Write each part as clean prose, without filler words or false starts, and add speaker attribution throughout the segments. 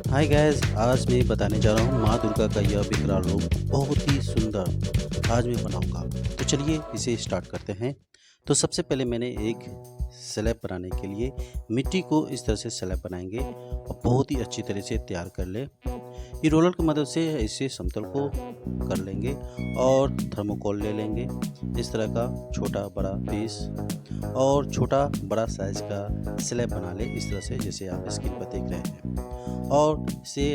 Speaker 1: Hi guys, आज मैं बताने जा रहा हूँ माँ दुर्गा का यह विकराल रूप बहुत ही सुंदर आज मैं बनाऊंगा। तो चलिए इसे स्टार्ट करते हैं। तो सबसे पहले मैंने एक स्लैब बनाने के लिए मिट्टी को इस तरह से स्लैब बनाएंगे और बहुत ही अच्छी तरह से तैयार कर ले। ये रोलर की मदद से इसे समतल को कर लेंगे और थर्मोकोल ले लेंगे इस तरह का छोटा बड़ा पीस और छोटा बड़ा साइज का स्लैब बना ले इस तरह से जैसे आप स्क्रीन पर देख रहे हैं। और इसे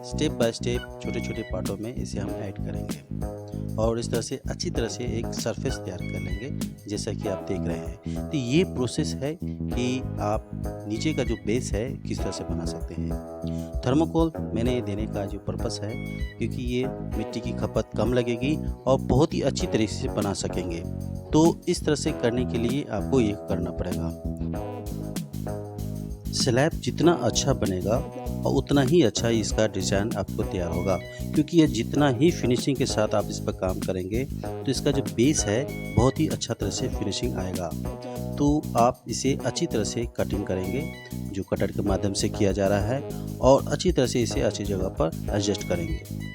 Speaker 1: स्टेप बाय स्टेप छोटे छोटे पार्टों में इसे हम ऐड करेंगे और इस तरह से अच्छी तरह से एक सरफेस तैयार कर लेंगे जैसा कि आप देख रहे हैं। तो ये प्रोसेस है कि आप नीचे का जो बेस है किस तरह से बना सकते हैं। थर्मोकोल मैंने ये देने का जो पर्पस है क्योंकि ये मिट्टी की खपत कम लगेगी और बहुत ही अच्छी तरीके से बना सकेंगे। तो इस तरह से करने के लिए आपको ये करना पड़ेगा। स्लैब जितना अच्छा बनेगा और उतना ही अच्छा इसका डिज़ाइन आपको तैयार होगा, क्योंकि ये जितना ही फिनिशिंग के साथ आप इस पर काम करेंगे तो इसका जो बेस है बहुत ही अच्छा तरह से फिनिशिंग आएगा। तो आप इसे अच्छी तरह से कटिंग करेंगे जो कटर के माध्यम से किया जा रहा है और अच्छी तरह से इसे अच्छी जगह पर एडजस्ट करेंगे।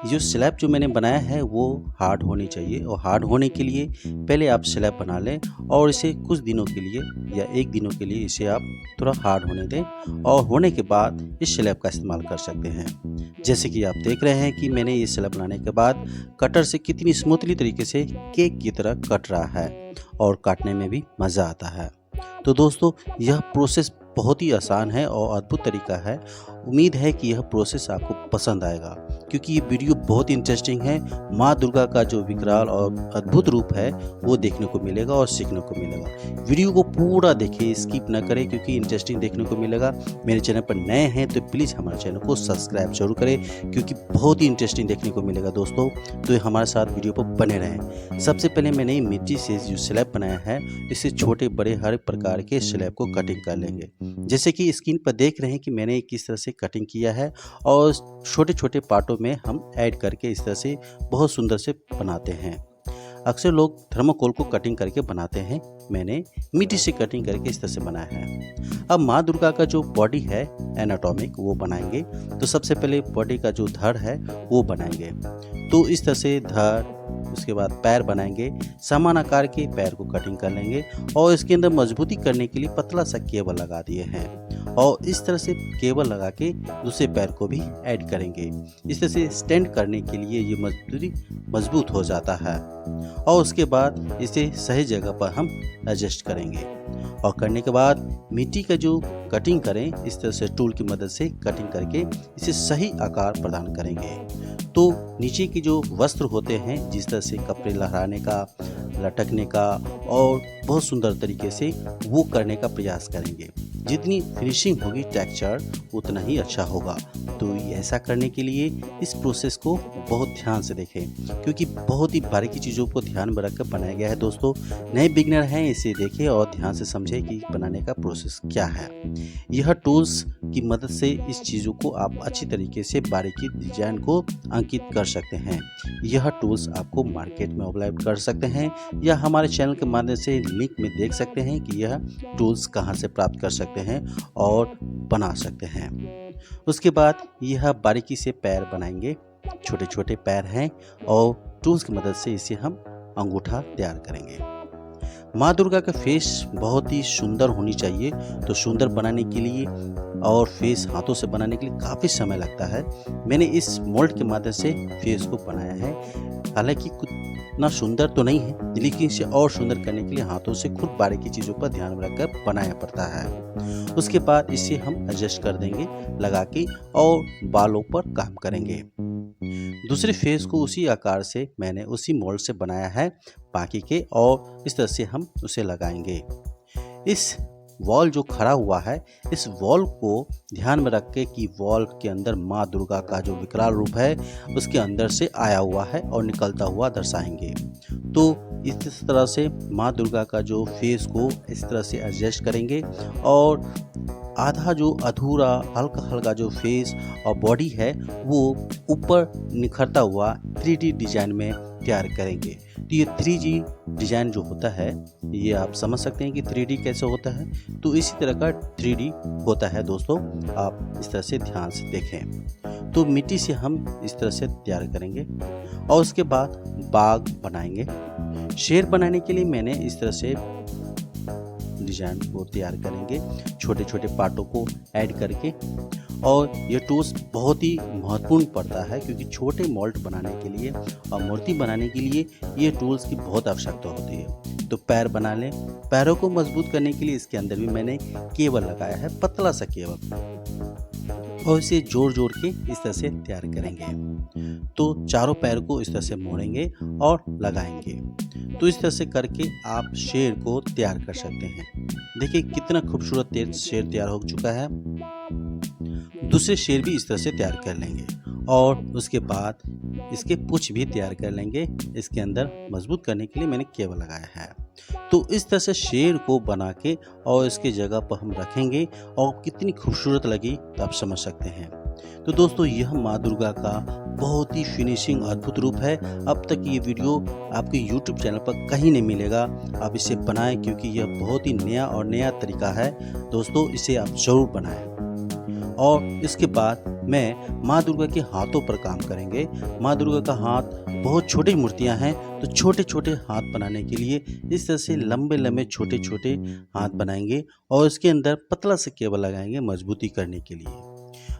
Speaker 1: जो स्लैब जो मैंने बनाया है वो हार्ड होनी चाहिए और हार्ड होने के लिए पहले आप स्लैब बना लें और इसे कुछ दिनों के लिए या एक दिनों के लिए इसे आप थोड़ा हार्ड होने दें और होने के बाद इस स्लैब का इस्तेमाल कर सकते हैं। जैसे कि आप देख रहे हैं कि मैंने ये स्लैब बनाने के बाद कटर से कितनी स्मूथली तरीके से केक की तरह कट रहा है और काटने में भी मज़ा आता है। तो दोस्तों, यह प्रोसेस बहुत ही आसान है और अद्भुत तरीका है। उम्मीद है कि यह प्रोसेस आपको पसंद आएगा क्योंकि ये वीडियो बहुत इंटरेस्टिंग है। माँ दुर्गा का जो विकराल और अद्भुत रूप है वो देखने को मिलेगा और सीखने को मिलेगा। वीडियो को पूरा देखें, स्किप ना करें क्योंकि इंटरेस्टिंग देखने को मिलेगा। मेरे चैनल पर नए हैं तो प्लीज़ हमारे चैनल को सब्सक्राइब जरूर करें क्योंकि बहुत ही इंटरेस्टिंग देखने को मिलेगा दोस्तों। तो हमारे साथ वीडियो पर बने रहें। सबसे पहले मैंने मिट्टी से जो स्लैब बनाया है इसे छोटे बड़े हर प्रकार के स्लैब को कटिंग कर लेंगे। जैसे कि स्क्रीन पर देख रहे हैं कि मैंने किस तरह से कटिंग किया है और छोटे छोटे पार्टों में हम ऐड करके इस तरह से बहुत सुंदर से बनाते हैं। अक्सर लोग थर्मोकोल को कटिंग करके बनाते हैं, मैंने मिट्टी से कटिंग करके इस तरह से बनाया है। अब माँ दुर्गा का जो बॉडी है एनाटॉमिक वो बनाएंगे। तो सबसे पहले बॉडी का जो धड़ है वो बनाएंगे। तो इस तरह से धड़, उसके बाद पैर बनाएंगे। समान आकार के पैर को कटिंग कर लेंगे और इसके अंदर मजबूती करने के लिए पतला सा केबल लगा दिए हैं और इस तरह से केबल लगा के दूसरे पैर को भी ऐड करेंगे। इस तरह से स्टैंड करने के लिए ये मजबूत हो जाता है और उसके बाद इसे सही जगह पर हम एडजस्ट करेंगे और करने के बाद मिट्टी का जो कटिंग करें इस तरह से टूल की मदद से कटिंग करके इसे सही आकार प्रदान करेंगे। तो नीचे के जो वस्त्र होते हैं जिस तरह से कपड़े लहराने का, लटकने का और बहुत सुंदर तरीके से वो करने का प्रयास करेंगे। जितनी फिनिशिंग होगी टेक्सचर उतना ही अच्छा होगा। तो ऐसा करने के लिए इस प्रोसेस को बहुत ध्यान से देखें क्योंकि बहुत ही बारीकी चीज़ों को ध्यान में रखकर बनाया गया है दोस्तों। नए बिगनर हैं इसे देखें और ध्यान से समझें कि बनाने का प्रोसेस क्या है। यह टूल्स की मदद से इस चीज़ों को आप अच्छी तरीके से बारीकी डिजाइन को अंकित कर सकते हैं। यह टूल्स आपको मार्केट में उपलब्ध कर सकते हैं या हमारे चैनल के माध्यम से लिंक में देख सकते हैं कि यह टूल्स कहां से प्राप्त कर सकते हैं और बना सकते हैं। उसके बाद यह बारीकी से पैर बनाएंगे। छोटे छोटे पैर हैं और टूल्स की मदद से इसे हम अंगूठा तैयार करेंगे। माँ दुर्गा का फेस बहुत ही सुंदर होनी चाहिए। तो सुंदर बनाने के लिए और फेस हाथों से बनाने के लिए काफ़ी समय लगता है। मैंने इस मोल्ड के माध्यम से फेस को बनाया है। हालांकि कुछ ना सुंदर तो नहीं है लेकिन इसे और सुंदर करने के लिए हाथों से खुद बारीकी चीज़ों पर ध्यान में रखकर बनाया पड़ता है। उसके बाद इसे हम एडजस्ट कर देंगे लगा के और बालों पर काम करेंगे। दूसरे फेस को उसी आकार से मैंने उसी मोल्ड से बनाया है बाकी के और इस तरह से हम उसे लगाएंगे। इस वॉल जो खड़ा हुआ है इस वॉल को ध्यान में रख के कि वॉल के अंदर माँ दुर्गा का जो विकराल रूप है उसके अंदर से आया हुआ है और निकलता हुआ दर्शाएंगे। तो इस तरह से माँ दुर्गा का जो फेस को इस तरह से एडजस्ट करेंगे और आधा जो अधूरा हल्का हल्का जो फेस और बॉडी है वो ऊपर निखरता हुआ 3D डिजाइन में तैयार करेंगे। तो ये 3D डिज़ाइन जो होता है, ये आप समझ सकते हैं कि 3D कैसे होता है। तो इसी तरह का 3D होता है दोस्तों, आप इस तरह से ध्यान से देखें। तो मिट्टी से हम इस तरह से तैयार करेंगे और उसके बाद बाग बनाएंगे। शेर बनाने के लिए मैंने इस तरह से डिज़ाइन को तैयार करेंगे, छोटे छोटे पार्टों को ऐड करके। और ये टूल्स बहुत ही महत्वपूर्ण पड़ता है, क्योंकि छोटे मोल्ड बनाने के लिए और मूर्ति बनाने के लिए ये टूल्स की बहुत आवश्यकता होती है। तो पैर बना लें। पैरों को मजबूत करने के लिए इसके अंदर भी मैंने केबल लगाया है, पतला सा केबल, और इसे जोड़ जोड़ के इस तरह से तैयार करेंगे। तो चारों पैर को इस तरह से मोड़ेंगे और लगाएंगे। तो इस तरह से करके आप शेर को तैयार कर सकते हैं। देखिए कितना खूबसूरत शेर तैयार हो चुका है। दूसरे शेर भी इस तरह से तैयार कर लेंगे और उसके बाद इसके पूंछ भी तैयार कर लेंगे। इसके अंदर मजबूत करने के लिए मैंने केबल लगाया है। तो इस तरह से शेर को बना के और इसके जगह पर हम रखेंगे और कितनी खूबसूरत लगी तो आप समझ सकते हैं। तो दोस्तों यह माँ दुर्गा का बहुत ही फिनिशिंग अद्भुत रूप है। अब तक ये वीडियो आपके YouTube चैनल पर कहीं नहीं मिलेगा। आप इसे बनाएं, क्योंकि यह बहुत ही नया तरीका है दोस्तों, इसे आप ज़रूर बनाएं। और इसके बाद मैं माँ दुर्गा के हाथों पर काम करेंगे। माँ दुर्गा का हाथ बहुत छोटी मूर्तियाँ हैं, तो छोटे छोटे हाथ बनाने के लिए इस तरह से लंबे लंबे छोटे छोटे हाथ बनाएंगे और इसके अंदर पतला से केबल लगाएंगे मजबूती करने के लिए।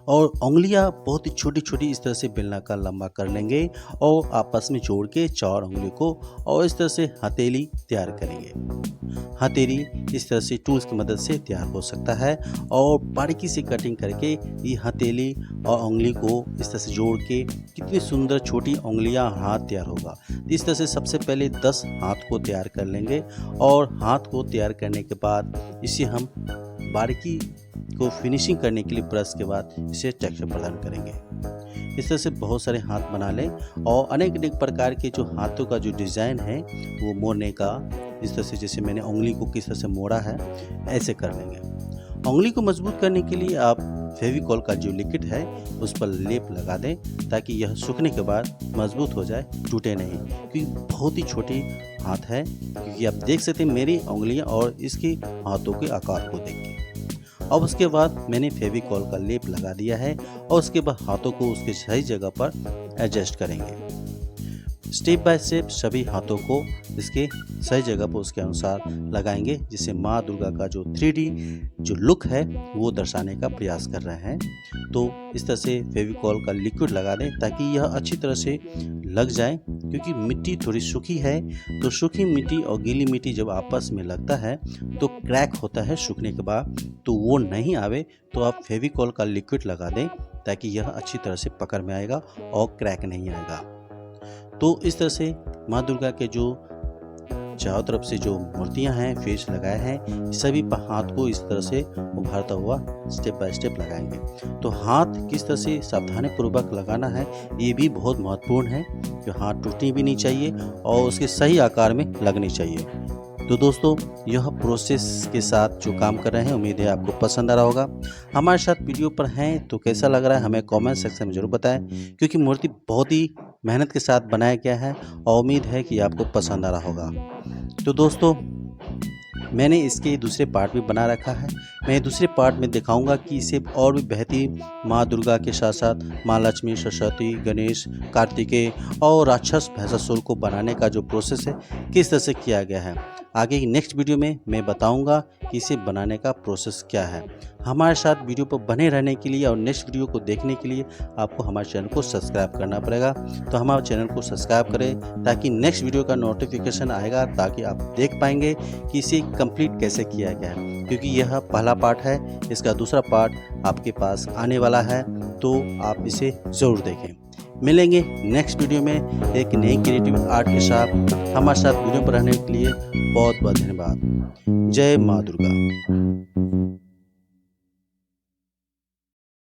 Speaker 1: और उंगलियां बहुत ही छोटी छोटी इस तरह से बेलनाकार लंबा कर लेंगे और आपस में जोड़ के 4 उंगली को और इस तरह से हथेली तैयार करेंगे। हथेली इस तरह से टूल्स की मदद से तैयार हो सकता है और बारीकी से कटिंग करके ये हथेली और उंगली को इस तरह से जोड़ के कितनी सुंदर छोटी उंगलियां हाथ तैयार होगा। इस तरह से सबसे पहले 10 हाथ को तैयार कर लेंगे और हाथ को तैयार करने के बाद इसे हम बारीकी को फिनिशिंग करने के लिए ब्रश के बाद इसे टेक्सचर प्रदान करेंगे। इस तरह से बहुत सारे हाथ बना लें और अनेक अनेक प्रकार के जो हाथों का जो डिज़ाइन है वो मोड़ने का इस तरह से, जैसे मैंने उंगली को किस तरह से मोड़ा है ऐसे कर लेंगे। उंगली को मजबूत करने के लिए आप फेविकॉल का जो लिक्विड है उस पर लेप लगा दें, ताकि यह सूखने के बाद मजबूत हो जाए, टूटे नहीं, क्योंकि बहुत ही छोटी हाथ है। क्योंकि आप देख सकते हैं मेरी उंगलियां और इसके हाथों के आकार को देख के। अब उसके बाद मैंने फेविकॉल का लेप लगा दिया है और उसके बाद हाथों को उसके सही जगह पर एडजस्ट करेंगे। स्टेप बाय स्टेप सभी हाथों को इसके सही जगह पर उसके अनुसार लगाएंगे, जिससे माँ दुर्गा का जो 3D जो लुक है वो दर्शाने का प्रयास कर रहे हैं। तो इस तरह से फेविकॉल का लिक्विड लगा दें ताकि यह अच्छी तरह से लग जाए, क्योंकि मिट्टी थोड़ी सूखी है। तो सूखी मिट्टी और गीली मिट्टी जब आपस में लगता है तो क्रैक होता है सूखने के बाद, तो वो नहीं आवे तो आप फेविकॉल का लिक्विड लगा दें ताकि यह अच्छी तरह से पकड़ में आएगा और क्रैक नहीं आएगा। तो इस तरह से माँ दुर्गा के जो चारों तरफ से जो मूर्तियां हैं, फेस लगाए हैं, सभी पर हाथ को इस तरह से उभारता हुआ स्टेप बाय स्टेप लगाएंगे। तो हाथ किस तरह से सावधानी पूर्वक लगाना है ये भी बहुत महत्वपूर्ण है, कि हाथ टूटनी भी नहीं चाहिए और उसके सही आकार में लगनी चाहिए। तो दोस्तों यह प्रोसेस के साथ जो काम कर रहे हैं, उम्मीद है आपको पसंद आ रहा होगा। हमारे साथ वीडियो पर हैं तो कैसा लग रहा है हमें कमेंट सेक्शन में ज़रूर बताएं, क्योंकि मूर्ति बहुत ही मेहनत के साथ बनाया गया है और उम्मीद है कि आपको पसंद आ रहा होगा। तो दोस्तों मैंने इसके दूसरे पार्ट भी बना रखा है। मैं दूसरे पार्ट में दिखाऊंगा कि इसे और भी बेहतरीन माँ दुर्गा के साथ साथ माँ लक्ष्मी, सरस्वती, गणेश, कार्तिकेय और राक्षस भैंसासुर को बनाने का जो प्रोसेस है किस तरह से किया गया है। आगे की नेक्स्ट वीडियो में मैं बताऊंगा कि इसे बनाने का प्रोसेस क्या है। हमारे साथ वीडियो पर बने रहने के लिए और नेक्स्ट वीडियो को देखने के लिए आपको हमारे चैनल को सब्सक्राइब करना पड़ेगा। तो हमारे चैनल को सब्सक्राइब करें ताकि नेक्स्ट वीडियो का नोटिफिकेशन आएगा, ताकि आप देख पाएंगे कि इसे कंप्लीट कैसे किया गया है। क्योंकि यह पहला पार्ट है, इसका दूसरा पार्ट आपके पास आने वाला है, तो आप इसे ज़रूर देखें। मिलेंगे नेक्स्ट वीडियो में एक नई क्रिएटिव आर्ट के साथ। हमारे साथ वीडियो पर रहने के लिए बहुत बहुत धन्यवाद। जय माँ दुर्गा।